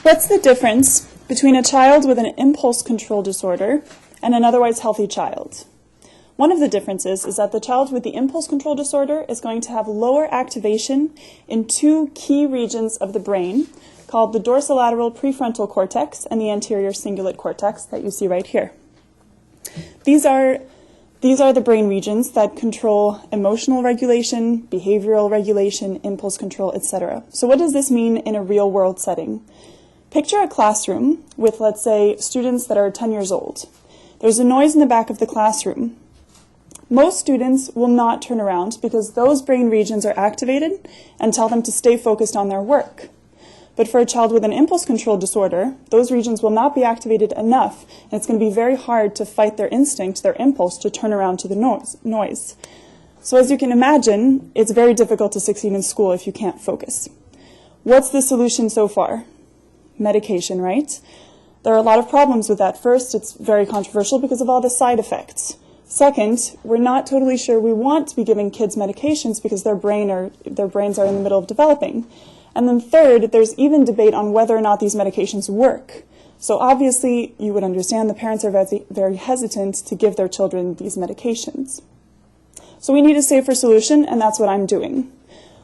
What's the difference between a child with an impulse control disorder and an otherwise healthy child? One of the differences is that the child with the impulse control disorder is going to have lower activation in two key regions of the brain called the dorsolateral prefrontal cortex and the anterior cingulate cortex that you see right here. These are the brain regions that control emotional regulation, behavioral regulation, impulse control, etc. So what does this mean in a real-world setting? Picture a classroom with, let's say, students that are 10 years old. There's a noise in the back of the classroom. Most students will not turn around because those brain regions are activated and tell them to stay focused on their work. But for a child with an impulse control disorder, those regions will not be activated enough, and it's going to be very hard to fight their instinct, their impulse, to turn around to the noise. So as you can imagine, it's very difficult to succeed in school if you can't focus. What's the solution so far? Medication, right? There are a lot of problems with that. First, it's very controversial because of all the side effects. Second, we're not totally sure we want to be giving kids medications because their brains are in the middle of developing. And then third, there's even debate on whether or not these medications work. So obviously, you would understand the parents are very hesitant to give their children these medications. So we need a safer solution, and that's what I'm doing.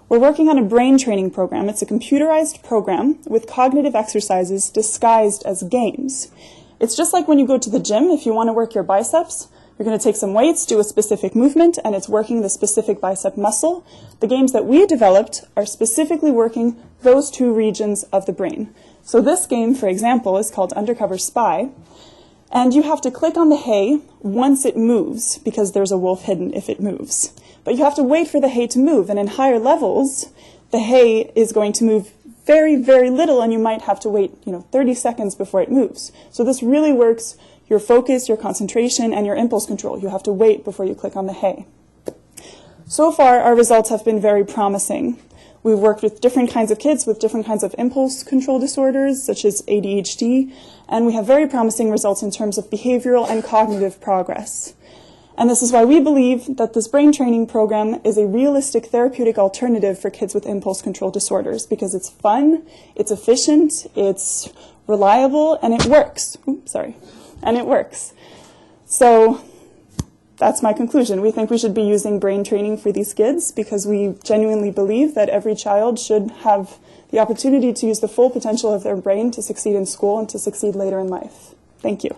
We're working on a brain training program. It's a computerized program with cognitive exercises disguised as games. It's just like when you go to the gym, if you want to work your biceps, you're going to take some weights, do a specific movement, and it's working the specific bicep muscle. The games that we developed are specifically working those two regions of the brain. So this game, for example, is called Undercover Spy, and you have to click on the hay once it moves, because there's a wolf hidden if it moves. But you have to wait for the hay to move, and in higher levels, the hay is going to move very, very little, and you might have to wait 30 seconds before it moves. So this really works your focus, your concentration, and your impulse control. You have to wait before you click on the hay. So far, our results have been very promising. We've worked with different kinds of kids with different kinds of impulse control disorders, such as ADHD, and we have very promising results in terms of behavioral and cognitive progress. And this is why we believe that this brain training program is a realistic therapeutic alternative for kids with impulse control disorders, because it's fun, it's efficient, it's reliable, and it works. And it works. So that's my conclusion. We think we should be using brain training for these kids because we genuinely believe that every child should have the opportunity to use the full potential of their brain to succeed in school and to succeed later in life. Thank you.